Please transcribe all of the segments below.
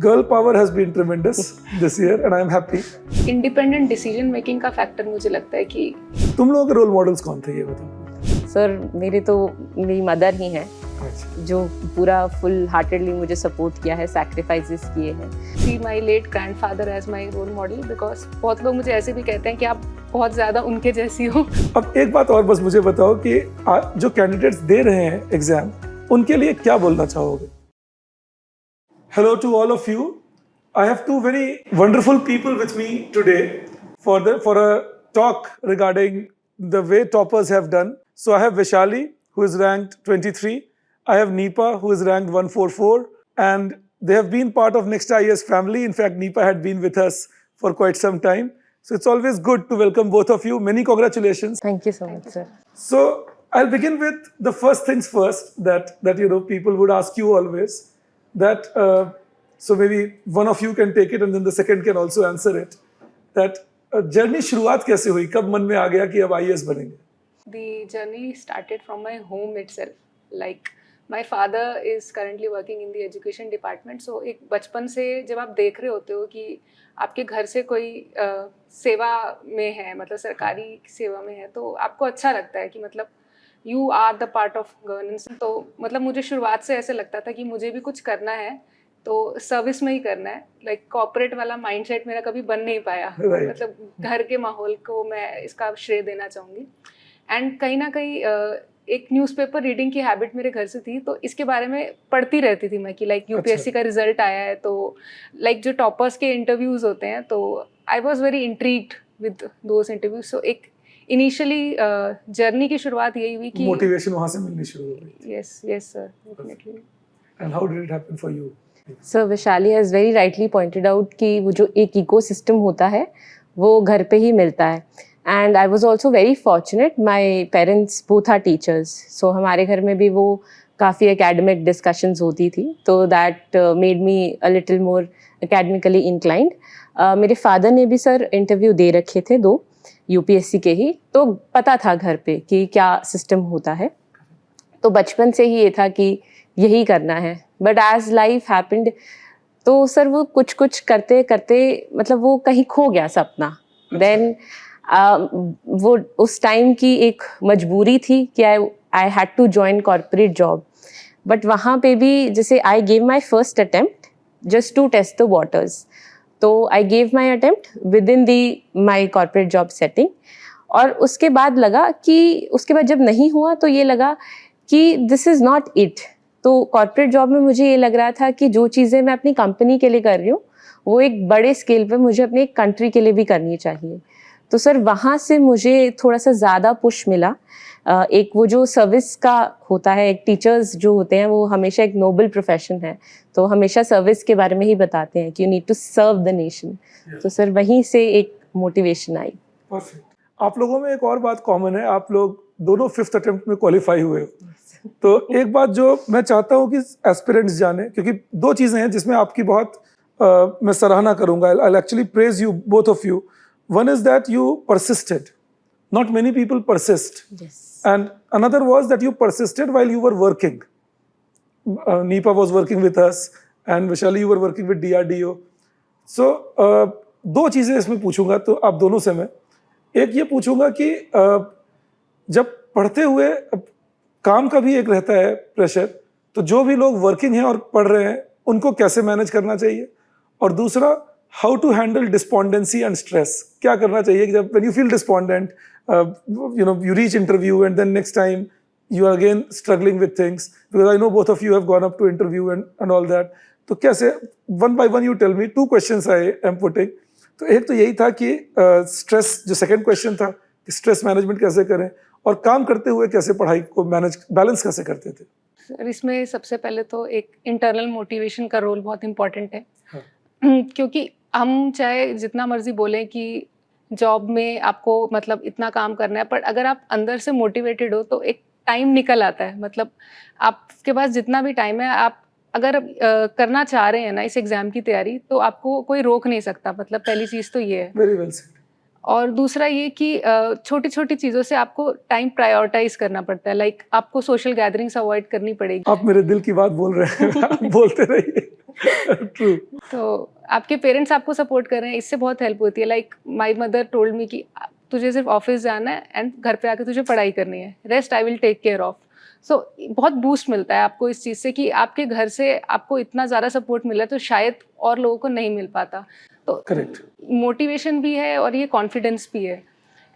girl power has been tremendous this year and I am happy. Independent decision making का factor मुझे लगता है कि तुम लोगों के रोल मॉडल्स कौन थे ये बताओ? सर मेरी तो मेरी मदर ही हैं अच्छा, जो पूरा फुल हार्टेडली मुझे सपोर्ट किया है, सैक्रिफाइसेस किए हैं। See my late grandfather as my role model, because बहुत लोग मुझे ऐसे भी कहते हैं कि आप बहुत ज़्यादा उनके जैसी हो। अब एक बात और बस मुझे बताओ कि जो कैंडिडेट्स दे रहे हैं एग्जाम उनके लिए क्या बोलना चाहोगे? Hello to all of you. I have two very wonderful people with me today for a talk regarding the way toppers have done. So I have Vishali, who is ranked 23. I have Nipa, who is ranked 144, and they have been part of Next IAS family. In fact, Nipa had been with us for quite some time. So it's always good to welcome both of you. Many congratulations. Thank you so much, sir. So I'll begin with the first things first that you know people would ask you always. That so maybe one of you can take it and then the second can also answer it. That journey शुरुआत कैसे हुई? कब मन में आ गया कि अब IAS बनेंगे? The journey started from my home itself. Like my father is currently working in the education department. So एक बचपन से जब आप देख रहे होते हो कि आपके घर से कोई सेवा में है, मतलब सरकारी सेवा में है, तो आपको अच्छा लगता है कि मतलब you are the part of governance. तो मतलब मुझे शुरुआत से ऐसे लगता था कि मुझे भी कुछ करना है तो सर्विस में ही करना है। लाइक कॉर्पोरेट वाला माइंडसेट मेरा कभी बन नहीं पाया। Right. मतलब घर के माहौल को मैं इसका श्रेय देना चाहूँगी। एंड कहीं ना कहीं एक न्यूज़पेपर रीडिंग की हैबिट मेरे घर से थी, तो इसके बारे में पढ़ती रहती थी मैं कि लाइक यूपीएससी का रिजल्ट आया है, तो लाइक जो टॉपर्स के इंटरव्यूज़ होते हैं, तो I was very intrigued with those interviews. So एक इनिशियली जर्नी की शुरुआत यही हुई कि मोटिवेशन वहाँ से मिलनी शुरू हो गई। Yes yes sir, definitely. And how did it happen for you? Sir Vishali has very rightly pointed out कि वो जो एक इकोसिस्टम होता है वो घर पे ही मिलता है। And I was also very fortunate, my parents both are teachers, so हमारे घर में भी वो काफ़ी एकेडमिक डिस्कशंस होती थी, तो that made me a little more academically inclined. मेरे फादर ने भी सर इंटरव्यू दे रखे थे 2 यूपीएससी के ही, तो पता था घर पे कि क्या सिस्टम होता है, तो बचपन से ही ये था कि यही करना है। बट एज लाइफ हैपेंड तो सर वो कुछ कुछ करते करते मतलब वो कहीं खो गया सपना। देन वो उस टाइम की एक मजबूरी थी कि I had to join corporate job. But वहाँ पे भी जैसे I gave my first attempt just to test the waters, तो I gave my attempt with in the my corporate job setting. और उसके बाद लगा कि उसके बाद जब नहीं हुआ तो ये लगा कि दिस इज़ नॉट इट। तो कॉर्पोरेट जॉब में मुझे ये लग रहा था कि जो चीज़ें मैं अपनी कंपनी के लिए कर रही हूँ वो एक बड़े स्केल पे मुझे अपने कंट्री के लिए भी करनी चाहिए। तो सर वहाँ से मुझे थोड़ा सा ज़्यादा पुश मिला। एक वो जो सर्विस का होता है, एक टीचर्स जो होते हैं वो हमेशा एक नोबल प्रोफेशन है, तो हमेशा सर्विस के बारे में ही बताते हैं कि you need to serve the nation. तो सर वहीं से एक मोटिवेशन आई। परफेक्ट। आप लोगों में एक और बात कॉमन है, आप लोग दोनों 5th अटेम्प्ट में क्वालिफाई हुए हो। तो एक बात जो मैं चाहता हूँ कि एस्पिरेंट्स जाने, क्योंकि 2 चीज़ें हैं जिसमें आपकी बहुत मैं सराहना करूँगा। I actually praise you both of you. One is that you persisted. Not many people persist. Yes. And another was that you persisted while you were working. Nipa was working with us and Vishali, you were working with DRDO. So, 2 चीज़ें इसमें पूछूंगा तो आप दोनों से मैं। एक ये पूछूंगा कि जब पढ़ते हुए काम का भी एक रहता है प्रेशर, तो जो भी लोग वर्किंग हैं और पढ़ रहे हैं उनको कैसे मैनेज करना चाहिए? और दूसरा, how to handle despondency and stress, क्या करना चाहिए कि जब when you feel despondent, you know, you reach interview and then next time you are again struggling with things, because I know both of you have gone up to interview and all that. तो कैसे one by one you tell me 2 questions I am putting. तो एक तो यही था कि stress, जो second question था कि stress management कैसे करें और काम करते हुए कैसे पढ़ाई को मैनेज बैलेंस कैसे करते थे? सर इसमें सबसे पहले तो एक इंटरनल मोटिवेशन का रोल बहुत इम्पॉर्टेंट है। हाँ. क्योंकि हम चाहे जितना मर्जी बोलें कि जॉब में आपको मतलब इतना काम करना है, पर अगर आप अंदर से मोटिवेटेड हो तो एक टाइम निकल आता है। मतलब आपके पास जितना भी टाइम है, आप अगर करना चाह रहे हैं ना इस एग्ज़ाम की तैयारी, तो आपको कोई रोक नहीं सकता। मतलब पहली चीज़ तो ये है। Very well said. और दूसरा ये कि छोटी छोटी चीज़ों से आपको टाइम प्रायोरिटाइज करना पड़ता है। लाइक आपको सोशल गैदरिंग्स अवॉइड करनी पड़ेगी। आप मेरे दिल की बात बोल रहे हैं। आप बोलते रहिए। ट्रू. तो आपके पेरेंट्स आपको सपोर्ट कर रहे हैं, इससे बहुत हेल्प होती है. Like my mother told me कि तुझे सिर्फ ऑफिस जाना है एंड घर पे आके तुझे पढ़ाई करनी है, rest I will take care of. So बहुत बूस्ट मिलता है आपको इस चीज़ से कि आपके घर से आपको इतना ज़्यादा सपोर्ट मिला है, तो शायद और लोगों को नहीं मिल पाता. तो करेक्ट. मोटिवेशन भी है और ये कॉन्फिडेंस भी है.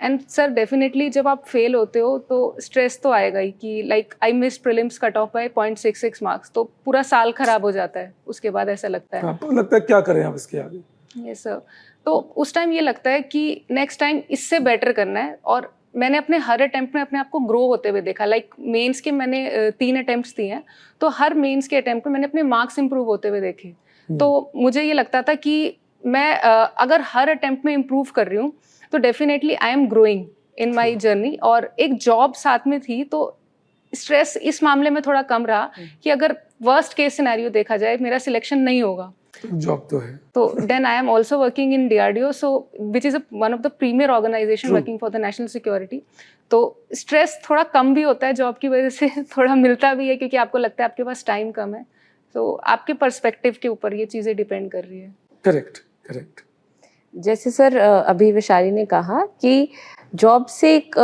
एंड सर डेफिनेटली जब आप फेल होते हो तो स्ट्रेस तो आएगा ही कि like I miss prelims cut off by 0.66 marks, तो पूरा साल खराब हो जाता है उसके बाद, ऐसा लगता है. आपको लगता है क्या करें आप इसके आगे? Yes sir. तो उस टाइम ये लगता है कि नेक्स्ट टाइम इससे बेटर करना है. और मैंने अपने हर अटेम्प्ट में अपने आप को ग्रो होते हुए देखा. लाइक मेंस के मैंने 3 अटेम्प्ट्स दिए हैं, तो हर मेंस के अटेम्प्ट में मैंने अपने मार्क्स इंप्रूव होते हुए देखे. तो मुझे ये लगता था कि मैं अगर हर अटेम्प्ट में इम्प्रूव कर रही हूँ तो definitely I am growing in my journey. और एक जॉब साथ में थी तो स्ट्रेस इस मामले में थोड़ा कम रहा कि अगर वर्स्ट केस सिनेरियो देखा जाए मेरा सिलेक्शन नहीं होगा जॉब तो है. तो then I am also working in DRDO, so which is one of the premier organisation True. Working for the national security. तो स्ट्रेस थोड़ा कम भी होता है जॉब की वजह से, थोड़ा मिलता भी है क्योंकि आपको लगता है आपके पास टाइम कम है. तो आपके पर्सपेक्टिव के ऊपर ये चीज़ें डिपेंड कर रही है. करेक्ट. करेक्ट. जैसे सर अभी वैशाली ने कहा कि जॉब से एक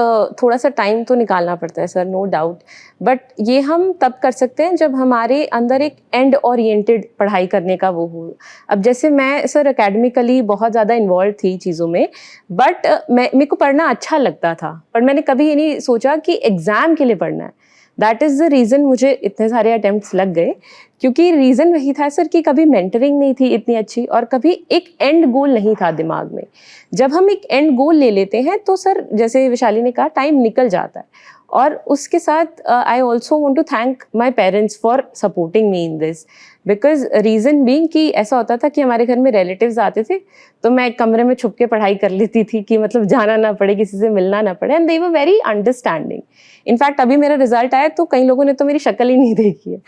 थोड़ा सा टाइम तो निकालना पड़ता है सर, नो डाउट. बट ये हम तब कर सकते हैं जब हमारे अंदर एक एंड ओरिएंटेड पढ़ाई करने का वो हो. अब जैसे मैं सर एकेडमिकली बहुत ज़्यादा इन्वॉल्व थी चीज़ों में, बट मेरे को पढ़ना अच्छा लगता था, पर मैंने कभी ये नहीं सोचा कि एग्ज़ाम के लिए पढ़ना है. दैट इज़ द रीज़न मुझे इतने सारे अटेम्प्ट्स लग गए, क्योंकि रीज़न वही था सर कि कभी मेंटरिंग नहीं थी इतनी अच्छी और कभी एक एंड गोल नहीं था दिमाग में. जब हम एक एंड गोल ले लेते हैं तो सर जैसे विशाली ने कहा टाइम निकल जाता है. और उसके साथ I also want to thank my parents for supporting me in this, because reason being कि ऐसा होता था कि हमारे घर में रिलेटिव्स आते थे तो मैं एक कमरे में छुप के पढ़ाई कर लेती थी कि मतलब जाना ना पड़े, किसी से मिलना ना पड़े. And they were very understanding. In fact अभी मेरा रिजल्ट आया तो कई लोगों ने तो मेरी शक्ल ही नहीं देखी है.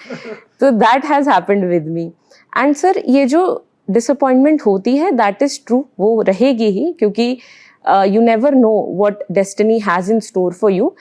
तो that has happened with me. And sir ये जो डिसअपॉइंटमेंट होती है दैट इज़ ट्रू, वो रहेगी ही, क्योंकि you never know what destiny has in store for you.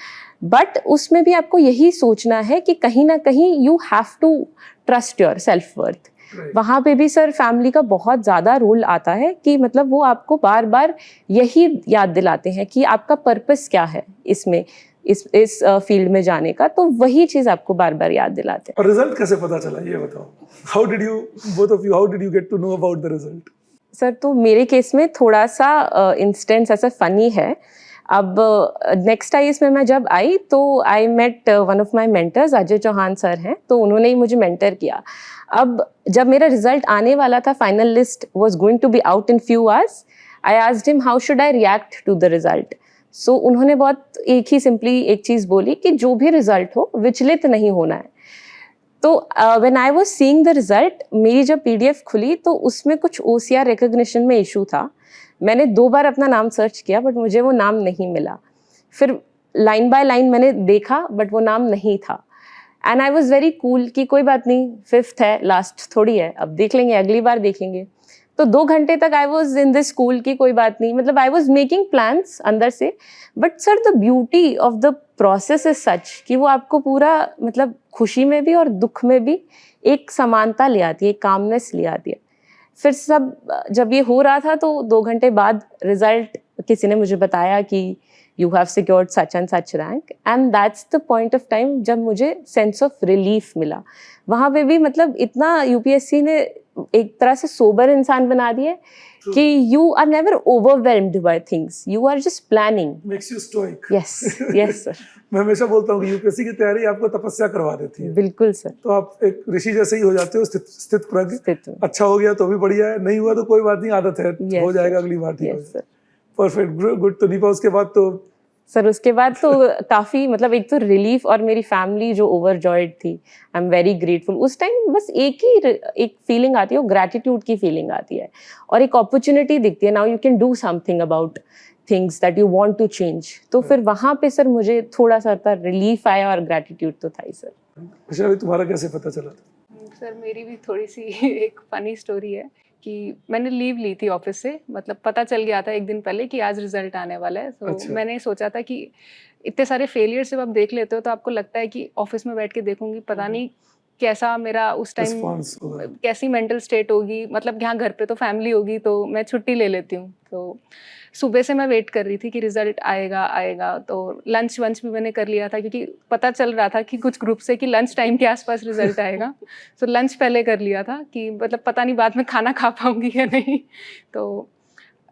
But उसमें भी आपको यही सोचना है कि कहीं ना कहीं you have to trust your self worth. वहाँ पे भी सर फैमिली का बहुत ज़्यादा रोल आता है कि मतलब वो आपको बार बार यही याद दिलाते हैं कि आपका पर्पस क्या है इसमें, इस फील्ड में जाने का. तो वही चीज़ आपको बार बार याद दिलाते हैं. और रिजल्ट कैसे पता चला ये बताओ? How did you both of you, how did you get to know about the result? Sir तो मेरे केस में थोड़ा सा इंस्टेंस ऐसा फनी है. अब नेक्स्ट IAS में मैं जब आई तो I met one of my mentors, Ajay Chauhan sir हैं, तो उन्होंने ही मुझे मेंटर किया. अब जब मेरा रिजल्ट आने वाला था, final list was going to be out in few hours, I asked him how should I react to the result. So उन्होंने बहुत एक ही सिंपली एक चीज़ बोली कि जो भी रिजल्ट हो विचलित नहीं होना है. तो when I was seeing the result, मेरी जब PDF खुली तो उसमें कुछ OCR रिकग्निशन में इशू था. मैंने 2 बार अपना नाम सर्च किया बट मुझे वो नाम नहीं मिला. फिर लाइन बाय लाइन मैंने देखा बट वो नाम नहीं था. And I was very cool कि कोई बात नहीं, 5th है, लास्ट थोड़ी है, अब देख लेंगे, अगली बार देखेंगे. तो 2 घंटे तक I was in this school की कोई बात नहीं, मतलब आई वॉज मेकिंग प्लान्स अंदर से. But sir the beauty of the process is such कि वो आपको पूरा मतलब खुशी में भी और दुख में भी एक समानता ले आती है, एक कामनेस ले आती है. फिर सब जब ये हो रहा था तो 2 घंटे बाद रिजल्ट किसी ने मुझे बताया कि you have secured such and such rank. And that's the point of time जब मुझे सेंस ऑफ रिलीफ मिला. वहाँ पे भी मतलब इतना UPSC ने एक तरह से सोबर इंसान बना दिया कि you are never overwhelmed by things, you are just planning. Makes you stoic. Yes sir. मैं हमेशा बोलता हूँ कि UPSC की तैयारी आपको तपस्या करवा देती है. बिल्कुल सर. तो आप एक ऋषि जैसे ही हो जाते हो, स्थित प्रज्ञ. में. अच्छा हो गया तो भी बढ़िया है, नहीं हुआ तो कोई बात नहीं, आदत है, Yes, हो जाएगा अगली बार, ठीक हो यस सर. Perfect, good. तो नीपा उसके बाद तो सर उसके बाद तो काफ़ी मतलब एक तो रिलीफ, और मेरी फैमिली जो ओवरजॉयड थी, आई एम वेरी ग्रेटफुल. उस टाइम बस एक फीलिंग आती है, वो ग्रैटिट्यूड की फीलिंग आती है और एक अपॉर्चुनिटी दिखती है. Now you can do something about things that you want to change. तो फिर वहाँ पे सर मुझे थोड़ा सा रिलीफ आया और ग्रैटिट्यूड तो था ही सर. वैशाली तुम्हारा कैसे पता चला था? सर मेरी भी थोड़ी सी एक फ़नी स्टोरी है कि मैंने लीव ली थी ऑफिस से, मतलब पता चल गया था एक दिन पहले कि आज रिजल्ट आने वाला है. तो अच्छा. मैंने सोचा था कि इतने सारे फेलियर जब आप देख लेते हो तो आपको लगता है कि ऑफिस में बैठ के देखूंगी, पता नहीं कैसा मेरा उस टाइम रिस्पॉन्स होगा। कैसी मेंटल स्टेट होगी, मतलब यहाँ घर पे तो फैमिली होगी तो मैं छुट्टी ले लेती हूँ। तो सुबह से मैं वेट कर रही थी कि रिजल्ट आएगा आएगा। तो लंच वंच भी मैंने कर लिया था क्योंकि पता चल रहा था कि कुछ ग्रुप से कि लंच टाइम के आसपास रिजल्ट आएगा। तो लंच पहले कर लिया था कि मतलब पता नहीं बाद में खाना खा पाऊंगी या नहीं। तो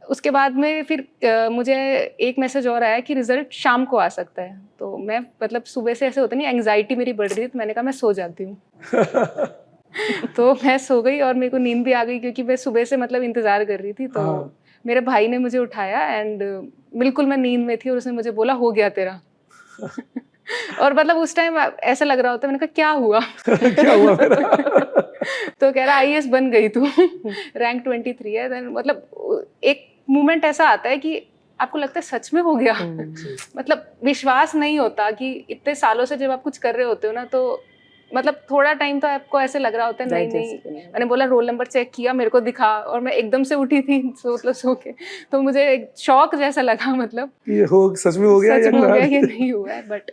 उसके बाद में फिर मुझे एक मैसेज और आया कि रिजल्ट शाम को आ सकता है। तो मैं मतलब सुबह से ऐसे होता नहीं, एंग्जाइटी मेरी बढ़ रही थी, तो मैंने कहा मैं सो जाती हूँ। तो मैं सो गई और मेरे को नींद भी आ गई क्योंकि मैं सुबह से मतलब इंतजार कर रही थी। तो हाँ। मेरे भाई ने मुझे उठाया एंड बिल्कुल मैं नींद में थी और उसने मुझे बोला हो गया तेरा। और मतलब उस टाइम ऐसा लग रहा होता, मैंने कहा क्या हुआ? क्या हुआ मेरा? तो कह रहा आईएएस बन गई तू, रैंक 23 है। देन मतलब एक मोमेंट ऐसा आता है कि आपको लगता है सच में हो गया। मतलब विश्वास नहीं होता कि इतने सालों से जब आप कुछ कर रहे होते हो ना, तो मतलब थोड़ा टाइम तो आपको ऐसे लग रहा होता है नहीं नहीं। मैंने बोला रोल नंबर चेक किया, मेरे को दिखा, और मैं एकदम से उठी थी सो के। तो मुझे एक शॉक जैसा लगा, मतलब ये हो सच में हो गया सच या में हो गया क्या? ये नहीं हुआ है। बट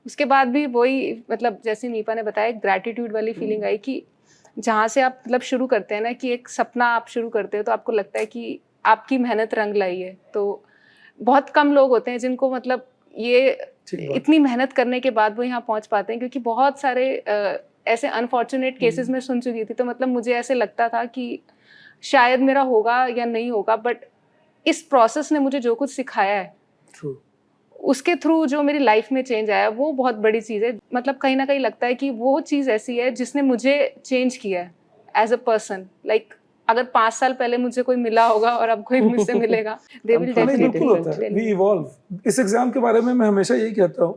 उसके बाद भी वही, मतलब जैसे नीपा ने बताया, ग्रैटिट्यूड वाली फीलिंग आई कि जहाँ से आप मतलब शुरू करते हैं ना, कि एक सपना आप शुरू करते हो तो आपको लगता है कि आपकी मेहनत रंग लाई है। तो बहुत कम लोग होते हैं जिनको मतलब ये इतनी मेहनत करने के बाद वो यहाँ पहुँच पाते हैं, क्योंकि बहुत सारे ऐसे अनफॉर्चुनेट केसेस में सुन चुकी थी। तो मतलब मुझे ऐसे लगता था कि शायद मेरा होगा या नहीं होगा, बट इस प्रोसेस ने मुझे जो कुछ सिखाया है, True. उसके थ्रू जो मेरी लाइफ में चेंज आया वो बहुत बड़ी चीज़ है। मतलब कहीं ना कहीं लगता है कि वो चीज़ ऐसी है जिसने मुझे चेंज किया है एज अ पर्सन। लाइक अगर 5 साल पहले मुझे कोई मिला होगा और अब कोई मुझसे मिलेगा, दे विल नहीं, बिल्कुल होता है, वी इवॉल्व। इस एग्जाम के बारे में मैं हमेशा यही कहता हूँ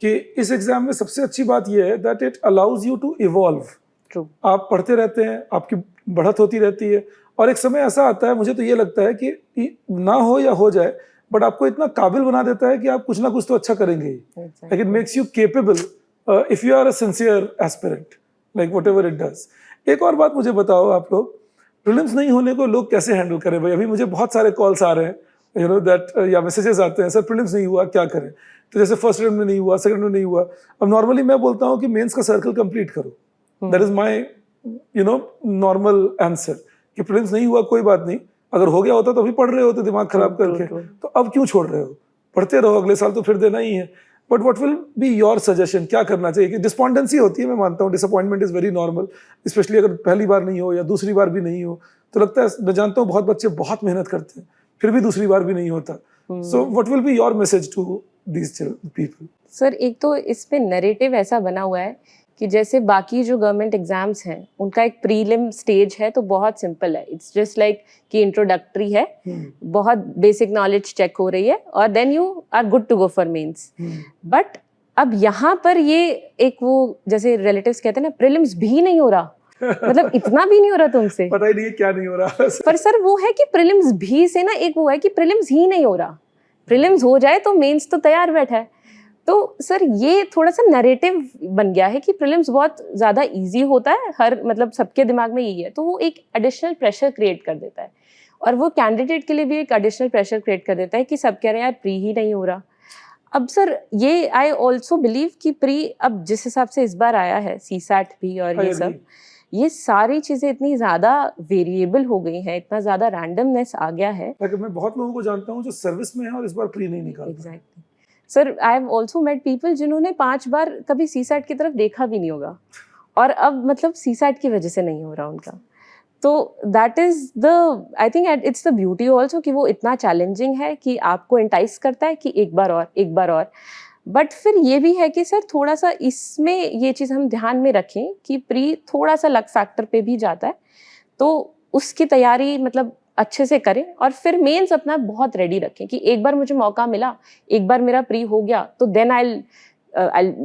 कि इस एग्जाम में सबसे अच्छी बात यह है that it allows you to evolve. True. आप पढ़ते रहते हैं, आपकी बढ़त होती रहती है, और एक समय ऐसा आता है, मुझे तो ये लगता है कि ना हो या हो जाए, बट आपको इतना काबिल बना देता है कि आप कुछ ना कुछ तो अच्छा करेंगे ही। Like it makes you capable if you are a sincere aspirant, like whatever it does. एक और बात मुझे बताओ, आप लोग प्रीलिम्स नहीं होने को लोग कैसे हैंडल करें? भाई अभी मुझे बहुत सारे कॉल्स आ रहे हैं, यू नो दैट, या मैसेजेस आते हैं, सर प्रीलिम्स नहीं हुआ क्या करें? तो जैसे फर्स्ट राउंड में नहीं हुआ, सेकंड में नहीं हुआ, अब नॉर्मली मैं बोलता हूँ कि मेंस का सर्कल कंप्लीट करो। That is my you know normal answer, कि प्रीलिम्स नहीं हुआ कोई बात नहीं, अगर हो गया होता तो अभी पढ़ रहे होते दिमाग खराब करके, तो अब क्यों छोड़ रहे हो? पढ़ते रहो, अगले साल तो फिर देना ही है। But what will be your suggestion, क्या करना चाहिए? कि डिसअपॉइंटेंसी होती है, मैं मानता हूँ, disappointment is very normal, specially अगर पहली बार नहीं हो या दूसरी बार भी नहीं हो, तो लगता है, मैं जानता हूँ बहुत बच्चे बहुत मेहनत करते हैं फिर भी दूसरी बार भी नहीं होता। So what will be your message to these people? Sir एक तो इस पे नैरेटिव ऐसा बना हुआ है कि जैसे बाकी जो गवर्नमेंट एग्जाम्स हैं उनका एक प्रीलिम स्टेज है तो बहुत सिंपल है, इट्स जस्ट लाइक कि इंट्रोडक्टरी है, बहुत बेसिक नॉलेज चेक हो रही है और then you are good to go for mains. But अब यहाँ पर ये एक वो जैसे रिलेटिव्स कहते हैं ना, प्रीलिम्स भी नहीं हो रहा, मतलब इतना भी नहीं हो रहा तुमसे, पता ही नहीं है क्या नहीं हो रहा। पर सर वो है कि प्रीलिम्स भी से ना एक वो है कि प्रीलिम्स ही नहीं हो रहा, प्रीलिम्स हो जाए तो मेंस तो तैयार बैठा है। तो सर ये थोड़ा सा नैरेटिव बन गया है कि प्रीलिम्स बहुत ज़्यादा इजी होता है, हर मतलब सबके दिमाग में यही है, तो वो एक एडिशनल प्रेशर क्रिएट कर देता है और वो कैंडिडेट के लिए भी एक एडिशनल प्रेशर क्रिएट कर देता है कि सब कह रहे हैं यार प्री ही नहीं हो रहा। अब सर ये आई ऑल्सो बिलीव कि प्री अब जिस हिसाब से इस बार आया है, सीसैट भी और ये सब, ये सारी चीज़ें इतनी ज़्यादा वेरिएबल हो गई हैं, इतना ज़्यादा रैंडमनेस आ गया है। मैं बहुत लोगों को जानता हूँ जो सर्विस में है और इस बार प्री नहीं निकाल। Exactly sir, I have also met people जिन्होंने 5 बार कभी सीसैट की तरफ देखा भी नहीं होगा और अब मतलब सीसैट की वजह से नहीं हो रहा उनका। तो that is the, I think it's the beauty also कि वो इतना चैलेंजिंग है कि आपको इंटाइस करता है कि एक बार और। बट फिर ये भी है कि सर थोड़ा सा इसमें ये चीज़ हम ध्यान में रखें कि प्री थोड़ा सा लक फैक्टर पे भी जाता है, तो उसकी तैयारी मतलब अच्छे से करें और फिर मेंस अपना बहुत रेडी रखें कि एक बार मुझे मौका मिला, एक बार मेरा प्री हो गया तो then I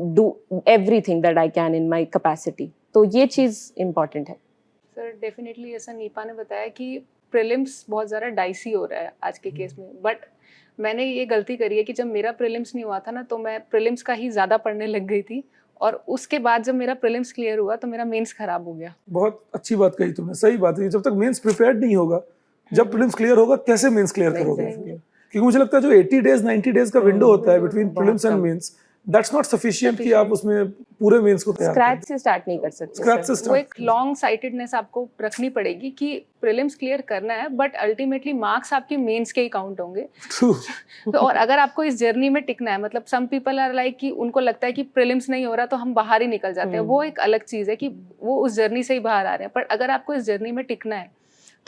do everything that I can in my capacity. तो ये चीज़ इम्पॉर्टेंट है। सर डेफिनेटली ऐसा नीपा ने बताया कि प्रीलिम्स बहुत ज़्यादा डाइसी हो रहा है आज के केस में, बट मैंने ये गलती करी है कि जब मेरा प्रीलिम्स नहीं हुआ था ना, तो मैं प्रीलिम्स का ही ज़्यादा पढ़ने लग गई थी और उसके बाद जब मेरा प्रीलिम्स क्लियर हुआ तो मेरा मेंस खराब हो गया। बहुत अच्छी बात कही तुमने, सही बात है। जब तक मेंस प्रिपेयर्ड नहीं होगा, जब प्रीलिम्स क्लियर होगा, कैसे मेंस क्लियर करोगे? क्योंकि मुझे लगता है जो 80 डेज 90 डेज का विंडो होता है between prelims and mains, that's not sufficient कि आप उसमें पूरे मेंस को तैयार स्क्रैच से स्टार्ट नहीं कर सकते स्क्रैच से सर। वो एक स्टार्ट लॉन्ग साइटेडनेस आपको रखनी पड़ेगी कि प्रीलिम्स क्लियर करना है, बट अल्टीमेटली मार्क्स आपके मेंस के ही काउंट होंगे। ट्रू तो और अगर आपको इस जर्नी में टिकना है, मतलब सम पीपल आर लाइक कि उनको लगता है कि प्रीलिम्स नहीं हो रहा तो हम बाहर ही निकल जाते हैं, वो एक अलग चीज़ है कि वो उस जर्नी से ही बाहर आ रहे हैं। पर अगर आपको इस जर्नी में टिकना है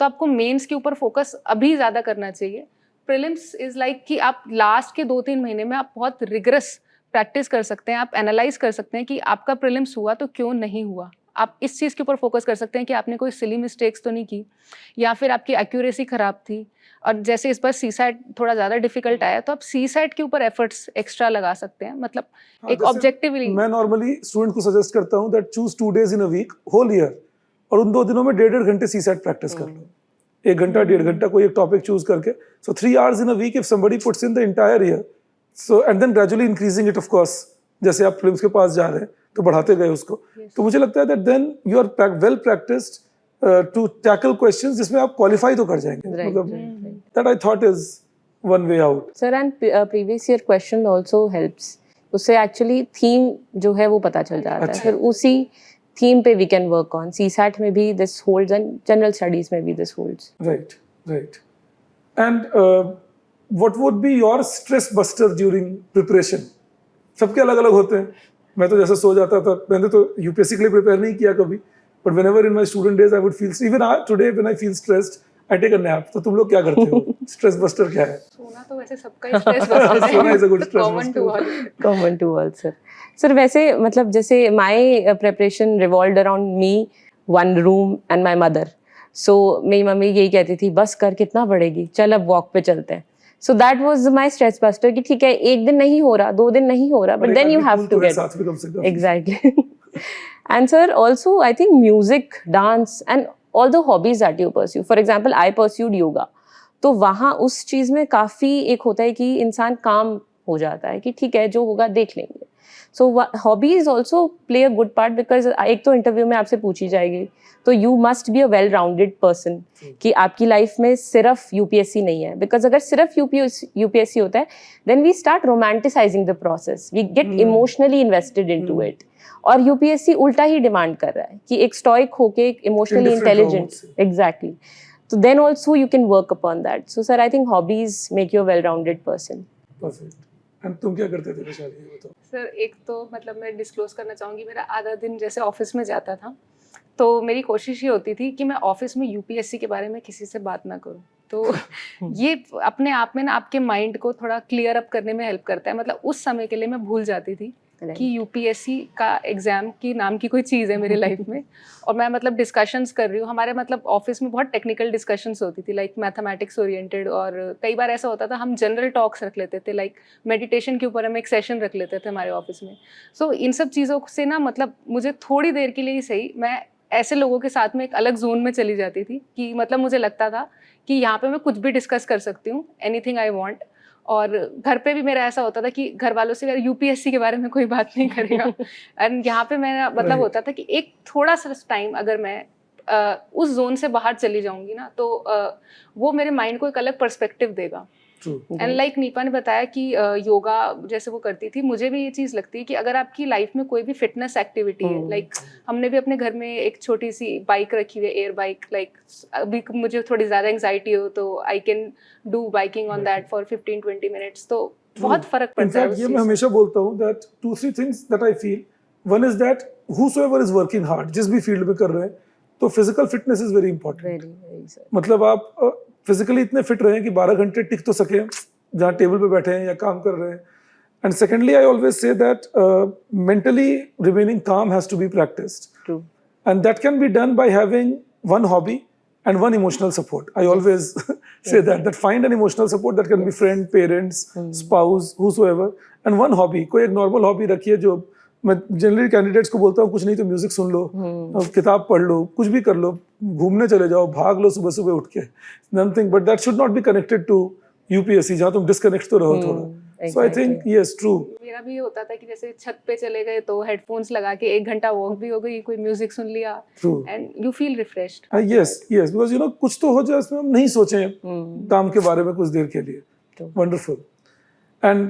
तो आपको मेंस के ऊपर फोकस अभी ज़्यादा करना चाहिए। प्रीलिम्स इज़ लाइक कि आप लास्ट के 2-3 महीने में आप बहुत रिगरस प्रैक्टिस कर सकते हैं, आप एनालाइज कर सकते हैं कि आपका प्रीलिम्स हुआ तो क्यों नहीं हुआ। आप इस चीज़ के ऊपर फोकस कर सकते हैं कि आपने कोई सिली मिस्टेक्स तो नहीं की, या फिर आपकी एक्यूरेसी ख़राब थी। और जैसे इस बार सीसैट थोड़ा ज़्यादा डिफिकल्ट आया तो आप सीसैट के ऊपर एफर्ट्स एक्स्ट्रा लगा सकते हैं, मतलब एक ऑब्जेक्टिवली। मैं नॉर्मली स्टूडेंट को सजेस्ट करता हूँ that choose 2 days in a week whole year, और उन 2 दिनों में 1.5 घंटे सीसैट प्रैक्टिस कर लो। 1 घंटा 1.5 घंटा कोई एक टॉपिक चूज करके, so 3 hours in a week if somebody puts in the entire year, so and then gradually increasing it, of course जैसे आप फिल्म्स के पास जा रहे हैं तो बढ़ाते गए उसको। तो मुझे लगता है that then you are well practised to tackle questions जिसमें आप क्वालिफाई तो कर जाएंगे। मतलब that I thought is one way out. Sir and previous year question also helps, उससे एक्चुअली थीम जो है वो पता चल जाता है, फिर उसी थीम पे we can work on. CSAT में भी this holds and general studies में भी this holds. Right right. And what would be your stress buster during preparation? सबके अलग अलग होते हैं। मैं तो जैसे सो जाता था, मैंने तो यूपीएससी के लिए प्रिपेयर नहीं किया कभी, but whenever in my student days I would feel, even today when I feel stressed I take a nap. तो तुम लोग क्या करते हो? स्ट्रेस बस्टर क्या है? सोना तो वैसे सबका ही स्ट्रेस बस्टर है। सोना is a good stress common to buster. All. Common to all sir. Sir वैसे मतलब जैसे my preparation revolved around me, one room and my mother. So मेरी मम्मी यही कहती थी बस कर, कितना पढ़ेगी, चल अब वॉक पे चलते हैं। So that was my stress buster कि ठीक है एक दिन नहीं हो रहा, 2 दिन नहीं हो रहा, but then you have to get साथ में कम से कम। exactly. And sir, also I think music, dance and all the hobbies that you pursue, for example I pursued yoga, तो वहाँ उस चीज़ में काफ़ी एक होता है कि इंसान काम हो जाता है कि ठीक है जो होगा देख लेंगे। So hobbies also play a good part, because एक तो इंटरव्यू में आपसे पूछी जाएगी, तो you must be a well rounded person कि आपकी लाइफ में सिर्फ यूपीएससी नहीं है। बिकॉज अगर सिर्फ यूपीएससी होता है then we start romanticising the process, we get emotionally invested into it. और यूपीएससी उल्टा ही डिमांड कर रहा है कि एक स्टॉइक होके एक emotionally intelligent, exactly. So then also you can work upon that. So sir, I think hobbies make you a well-rounded person. Perfect. And तुम क्या करते थे वैशाली, ये बताओ? सर एक तो मतलब मैं डिस्क्लोज करना चाहूँगी, मेरा आधा दिन जैसे ऑफिस में जाता था तो मेरी कोशिश ये होती थी कि मैं ऑफिस में यूपीएससी के बारे में किसी से बात ना करूँ। तो ये अपने आप में ना आपके माइंड को थोड़ा क्लियर अप करने में हेल्प करता है। मतलब उस समय के लिए मैं भूल जाती थी कि यूपीएससी का एग्ज़ाम की नाम की कोई चीज़ है मेरी लाइफ में। और मैं मतलब डिस्कशंस कर रही हूँ, हमारे मतलब ऑफिस में बहुत टेक्निकल डिस्कशंस होती थी, लाइक मैथमेटिक्स ओरिएंटेड। और कई बार ऐसा होता था हम जनरल टॉक्स रख लेते थे, लाइक मेडिटेशन के ऊपर हम एक सेशन रख लेते थे हमारे ऑफिस में। सो इन सब चीज़ों से ना मतलब मुझे थोड़ी देर के लिए ही सही, मैं ऐसे लोगों के साथ में एक अलग जोन में चली जाती थी कि मतलब मुझे लगता था कि यहाँ पे मैं कुछ भी डिस्कस कर सकती हूँ, एनीथिंग आई वांट। और घर पे भी मेरा ऐसा होता था कि घर वालों से यूपीएससी के बारे में कोई बात नहीं करेगा। एंड यहाँ पे मेरा मतलब होता था कि एक थोड़ा सा टाइम अगर मैं उस जोन से बाहर चली जाऊंगी ना तो वो मेरे माइंड को एक अलग पर्सपेक्टिव देगा। एंड लाइक नीपा ने बताया कि योगा जैसे वो करती थी, मुझे भी ये चीज़ लगती है कि अगर आपकी लाइफ में कोई भी फिटनेस एक्टिविटी है, लाइक हमने भी अपने घर में एक छोटी सी बाइक रखी हुई है, एयर बाइक। लाइक अभी मुझे थोड़ी ज़्यादा एंग्जाइटी हो तो I can do biking on that for 15-20 minutes, तो बहुत फर्क पड़ता है। ये मैं हमेशा बोलता हूँ that 2-3 things that I feel, one is that whosoever is working hard, जिस भी फील्ड में कर रहे हैं, तो physical fitness is very important. मतलब आप फिजिकली इतने फिट रहे हैं कि 12 घंटे टिक तो सके जहाँ टेबल पे बैठे हैं या काम कर रहे हैं। And secondly I always say that mentally remaining calm has to be practised, and that can be done by having one hobby and one emotional support. I always say that find an emotional support that can be friend, parents, spouse, whosoever, and one hobby. कोई एक normal hobby रखिए। जो मैं generally candidates को बोलता हूँ, कुछ नहीं तो म्यूजिक सुन लो, किताब पढ़ लो, कुछ भी कर लो, घूमने चले जाओ, भाग लो सुबह सुबह उठ के, nothing, but that should not be connected to UPSC जहाँ तुम डिस्कनेक्ट तो रहो थोड़ा। So I think yes, true. मेरा भी होता था कि जैसे छत पे चले गए तो हेडफोन्स लगा के 1 घंटा वॉक भी हो गई, कोई म्यूजिक सुन लिया, and you feel refreshed. Yes, because you know कुछ तो हो जाए उसमें, हम नहीं सोचें काम के बारे में कुछ देर के लिए। Wonderful. And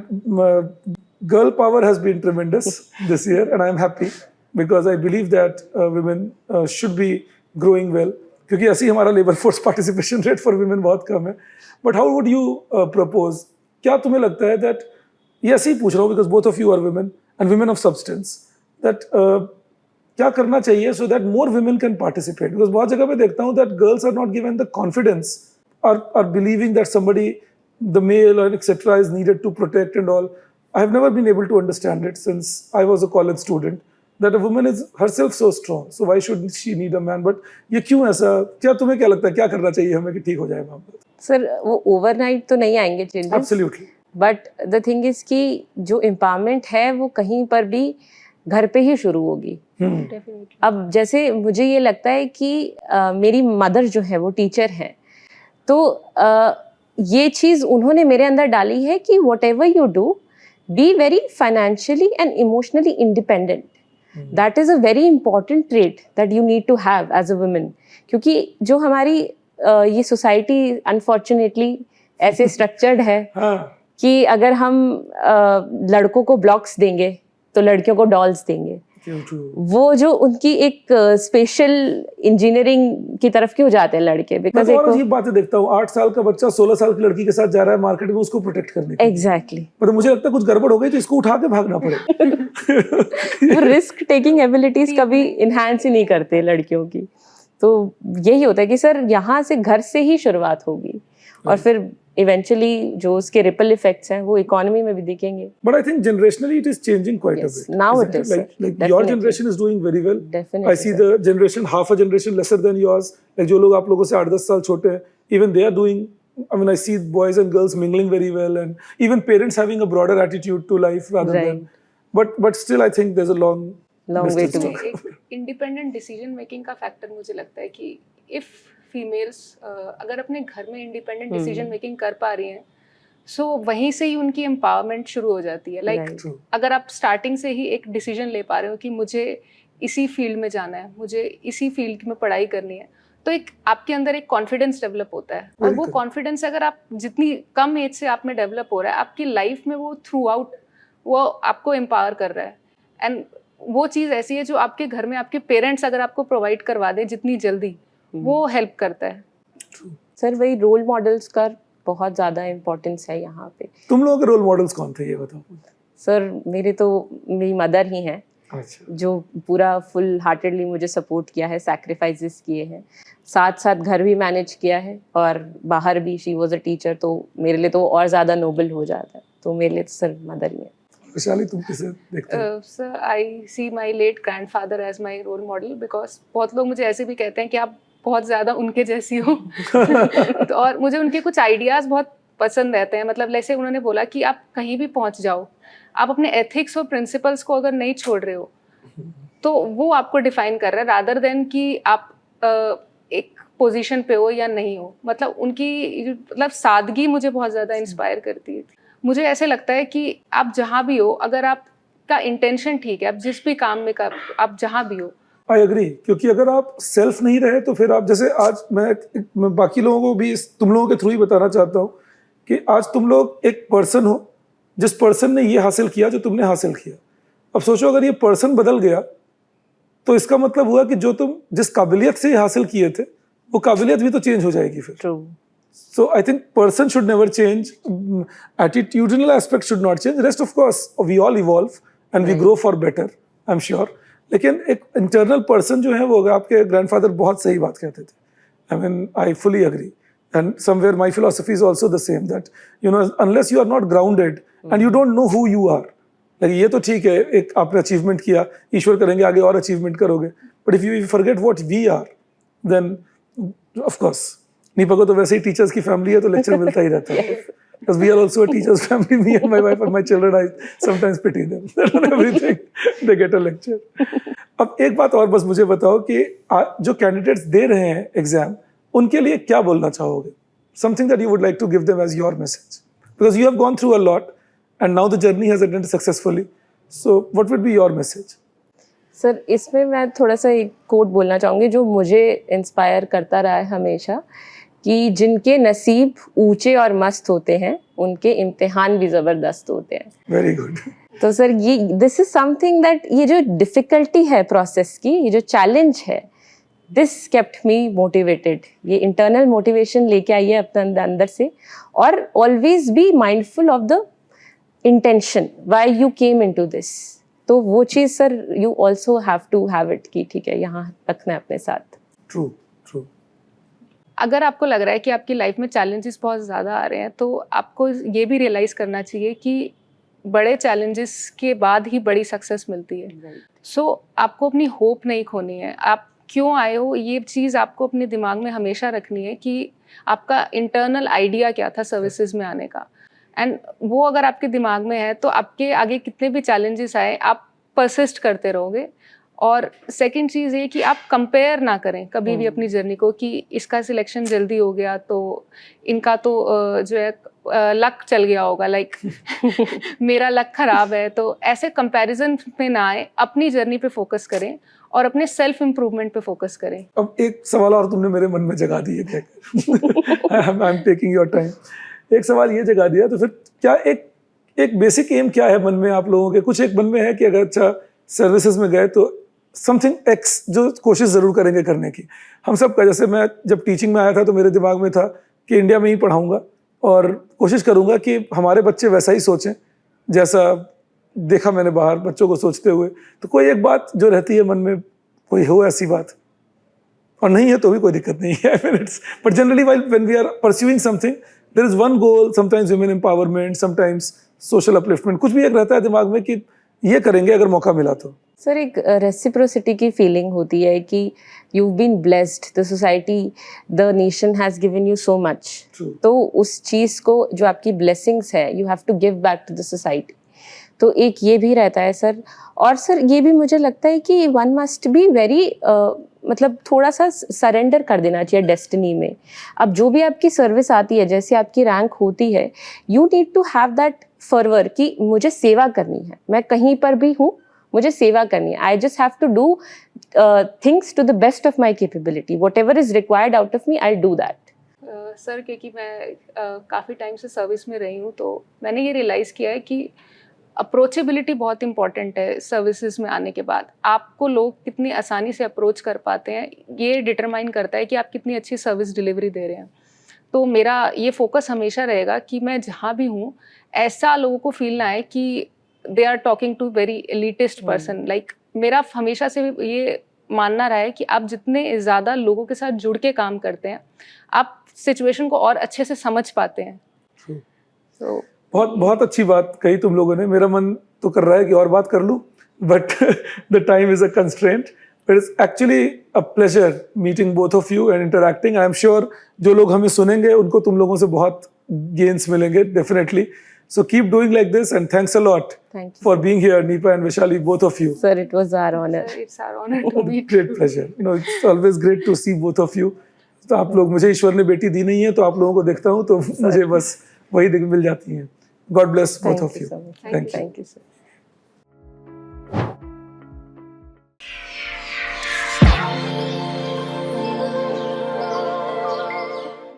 girl power has been tremendous this year, and I am happy because I believe that women should be growing well. क्योंकि ऐसे ही हमारा labour force participation rate for women बहुत कम है. But how would you propose? क्या तुम्हें लगता है that ये ऐसे ही पूछ रहा हूँ because both of you are women and women of substance, that क्या करना चाहिए so that more women can participate? Because बहुत जगह पे देखता हूँ that girls are not given the confidence or believing that somebody, the male or etc. is needed to protect and all. I have never been able to understand it since I was a college student, that a woman is herself so strong. So why should she need a man? But ये क्यों ऐसा? क्या तुम्हें क्या लगता है क्या करना चाहिए हमें कि ठीक हो जाए मामला? सर वो ओवरनाइट तो नहीं आएंगे changes. Absolutely. But the thing is कि जो एम्पावरमेंट है वो कहीं पर भी घर पे ही शुरू होगी. डेफिनेटली. अब जैसे मुझे ये लगता है कि मेरी मदर जो है वो टीचर है, तो ये चीज़ उन्होंने मेरे अंदर डाली है कि whatever you do, be very financially and emotionally independent. That is a very important trait that you need to have as a women. क्योंकि जो हमारी ये सोसाइटी अनफॉर्चुनेटली ऐसे स्ट्रक्चर्ड है कि अगर हम लड़कों को ब्लॉक्स देंगे तो लड़कियों को डॉल्स देंगे. वो जो उनकी एक स्पेशल इंजीनियरिंग की तरफ क्यों जाते हैं लड़के? बिकॉज मैं अजीब बातें देखता हूँ, 8 साल का बच्चा 16 साल की लड़की के साथ जा रहा है मार्केट में उसको प्रोटेक्ट करने के लिए. एग्जैक्टली. पर मुझे लगता है कुछ गड़बड़ हो गई तो इसको उठा के भागना पड़े. वो रिस्क टेकिंग एबिलिटीज कभी इन्हांस ही नहीं करते लड़कियों की. तो यही होता है कि सर यहाँ से घर से ही शुरुआत होगी और फिर इवेंचुअली जो उसके रिपल इफेक्ट्स हैं वो इकोनॉमी में भी दिखेंगे. But I think generationally it is changing quite Yes, a bit. now isn't it is, sir. Like your Definitely. generation is doing very well. Definitely, I see sir. the generation, half a generation lesser than yours. Like जो लोग आप लोगों से 8-10 साल छोटे हैं, even they are doing. I mean, I see boys and girls mingling very well, and even parents having a broader attitude to life rather Right. than. But still, I think there's a long way distance to to go. एक independent decision making का factor मुझे लगता है कि if females अगर अपने घर में इंडिपेंडेंट डिसीजन मेकिंग कर पा रही हैं, सो वहीं से ही उनकी एम्पावरमेंट शुरू हो जाती है. Like Right. अगर आप स्टार्टिंग से ही एक डिसीजन ले पा रहे हो कि मुझे इसी फील्ड में जाना है, मुझे इसी फील्ड में पढ़ाई करनी है, तो एक आपके अंदर एक कॉन्फिडेंस डेवलप होता है. और वो बिल्कुल. कॉन्फिडेंस अगर आप जितनी कम एज से आप में डेवलप हो रहा है, आपकी लाइफ में वो थ्रू आउट वो आपको एम्पावर कर रहा है. एंड वो चीज़ ऐसी है जो आपके घर में आपके पेरेंट्स अगर आपको प्रोवाइड करवा दें जितनी जल्दी, वो हेल्प करता है. सर वही रोल मॉडल्स का बहुत ज़्यादा इम्पोर्टेंस है यहाँ पे. तुम लोगों के रोल मॉडल्स कौन थे ये बताओ. सर मेरे तो मेरी मदर ही हैं अच्छा. जो पूरा फुल हार्टेडली मुझे सपोर्ट किया है, सैक्रिफाइसेस किए हैं, साथ साथ घर भी मैनेज किया है और बाहर भी. शी वॉज अ टीचर, तो मेरे लिए तो और ज़्यादा नोबल हो जाता है. तो मेरे लिए तो सर मदर ही है. वैशाली तुम किसे देखते हो? Sir I see my late grandfather as my role model, because बहुत लोग मुझे ऐसे भी कहते हैं कि आप बहुत ज़्यादा उनके जैसी हो. तो और मुझे उनके कुछ आइडियाज़ बहुत पसंद रहते हैं. मतलब जैसे उन्होंने बोला कि आप कहीं भी पहुंच जाओ, आप अपने एथिक्स और प्रिंसिपल्स को अगर नहीं छोड़ रहे हो तो वो आपको डिफाइन कर रहा है रादर देन कि आप एक पोजीशन पे हो या नहीं हो. मतलब उनकी मतलब सादगी मुझे बहुत ज़्यादा इंस्पायर करती है. मुझे ऐसे लगता है कि आप जहाँ भी हो, अगर आपका इंटेंशन ठीक है, आप जिस भी काम में आप जहाँ भी हो. I agree. क्योंकि अगर आप सेल्फ नहीं रहे तो फिर आप जैसे आज मैं बाकी लोगों को भी तुम लोगों के थ्रू ही बताना चाहता हूँ कि आज तुम लोग एक पर्सन हो जिस पर्सन ने ये हासिल किया जो तुमने हासिल किया. अब सोचो अगर ये पर्सन बदल गया तो इसका मतलब हुआ कि जो तुम जिस काबिलियत से ये हासिल किए थे वो काबिलियत भी तो चेंज हो जाएगी फिर. True. So I think person should never change. Attitudinal aspect should not change. Rest of course we all evolve and we grow for better. I'm sure. लेकिन एक internal person जो है वो आपके grandfather बहुत सही बात कहते थे. I mean I fully agree. And somewhere my philosophy is also the same that you know unless you are not grounded and you don't know who you are. Like ये तो ठीक है एक आपने achievement किया, ईश्वर करेंगे आगे और achievement करोगे. But if you forget what we are, then of course. Nipah को तो वैसे ही टीचर्स की फैमिली है तो लेक्चर मिलता ही रहता है. Because we are also a teacher's family, me and my wife and my children, I sometimes pity them. That on everything they get a lecture. अब एक बात और बस मुझे बताओ कि जो कैंडिडेट्स दे रहे हैं एग्जाम उनके लिए क्या बोलना चाहोगे? Something that you would like to give them as your message. Because you have gone through a lot and now the journey has ended successfully. So what would be your message? Sir इसमें मैं थोड़ा सा एक coat बोलना चाहूँगी जो मुझे inspire करता रहा है हमेशा, कि जिनके नसीब ऊंचे और मस्त होते हैं उनके इम्तिहान भी ज़बरदस्त होते हैं. Very good. तो सर ये दिस इज समथिंग दैट ये जो डिफिकल्टी है प्रोसेस की, ये जो चैलेंज है, दिस केप्ट मी मोटिवेटेड। ये इंटरनल मोटिवेशन लेके आई है अपने अंदर से। और always be mindful of the intention why you came into this. तो वो चीज़ sir you also have to have it कि ठीक है यहाँ रखना है अपने साथ। True true. अगर आपको लग रहा है कि आपकी लाइफ में चैलेंजेस बहुत ज़्यादा आ रहे हैं, तो आपको ये भी रियलाइज़ करना चाहिए कि बड़े चैलेंजेस के बाद ही बड़ी सक्सेस मिलती है। सो आपको अपनी होप नहीं खोनी है। आप क्यों आए हो, ये चीज़ आपको अपने दिमाग में हमेशा रखनी है कि आपका इंटरनल आइडिया क्या था सर्विसेज में आने का। एंड वो अगर आपके दिमाग में है तो आपके आगे कितने भी चैलेंजेस आए आप परसिस्ट करते रहोगे। और सेकंड चीज़ ये कि आप कंपेयर ना करें कभी भी अपनी जर्नी को कि इसका सिलेक्शन जल्दी हो गया तो इनका तो जो है लक चल गया होगा, लाइक मेरा लक खराब है। तो ऐसे कंपैरिजन में ना आए, अपनी जर्नी पे फोकस करें और अपने सेल्फ इम्प्रूवमेंट पे फोकस करें। अब एक सवाल और तुमने मेरे मन में जगा दिए कहकर I am taking your time. एक सवाल ये जगा दिया, तो फिर क्या एक बेसिक एम क्या है मन में आप लोगों के? कुछ एक मन में है कि अगर अच्छा सर्विसेज में गए तो समथिंग एक्स जो कोशिश ज़रूर करेंगे करने की। हम सब का, जैसे मैं जब टीचिंग में आया था तो मेरे दिमाग में था कि इंडिया में ही पढ़ाऊँगा और कोशिश करूँगा कि हमारे बच्चे वैसा ही सोचें जैसा देखा मैंने बाहर बच्चों को सोचते हुए। तो कोई एक बात जो रहती है मन में, कोई हो ऐसी बात, और नहीं है तो भी कोई दिक्कत नहीं है। But generally when we are pursuing something there is one goal, sometimes women empowerment, sometimes social upliftment, कुछ भी एक रहता है दिमाग में कि ये करेंगे अगर मौका मिला तो। सर एक रेसिप्रोसिटी की फीलिंग होती है कि you been blessed, the society, the nation has given you so much. तो उस चीज़ को जो आपकी ब्लेसिंग्स है you have to give back to the society. तो एक ये भी रहता है सर। और सर ये भी मुझे लगता है कि वन मस्ट बी वेरी मतलब थोड़ा सा सरेंडर कर देना चाहिए डेस्टिनी में। अब जो भी आपकी सर्विस आती है, जैसे आपकी रैंक होती है, you need to have that fervour कि मुझे सेवा करनी है, मैं कहीं पर भी हूँ मुझे सेवा करनी है। I just have to do things to the best of my capability, whatever is required out of me I do that. Sir क्योंकि मैं काफ़ी टाइम से सर्विस में रही हूँ तो मैंने ये रियलाइज़ किया है कि अप्रोचेबिलिटी बहुत इंपॉर्टेंट है। सर्विसेज में आने के बाद आपको लोग कितनी आसानी से अप्रोच कर पाते हैं, ये डिटरमाइन करता है कि आप कितनी अच्छी सर्विस डिलीवरी दे रहे हैं। तो मेरा ये फोकस हमेशा रहेगा कि मैं जहाँ भी हूँ ऐसा लोगों को फील ना आए कि they are talking to very elitist person. Like मेरा हमेशा से ये मानना रहा है कि आप जितने ज़्यादा लोगों के साथ जुड़ के काम करते हैं आप सिचुएशन को और अच्छे से समझ पाते हैं। तो बहुत बहुत अच्छी बात कही तुम लोगों ने। मेरा मन तो कर रहा है कि और बात कर लूं, but the time is a constraint. It is actually a pleasure meeting both of you and interacting. I am sure जो लोग हमें सुनेंगे उनको तुम लोगों से बहुत गेन्स मिलेंगे definitely. So keep doing like this and thanks a lot for being here, Nipa and Vaishali, both of you. Sir, it was our honor. Sir, it's our honor to meet Great pleasure. You know, it's always great to see both of you. तो आप लोग, मुझे ईश्वर ने बेटी दी नहीं है तो आप लोगों को देखता हूँ तो मुझे बस वही मिल जाती है। God bless both of you. Thank you, sir.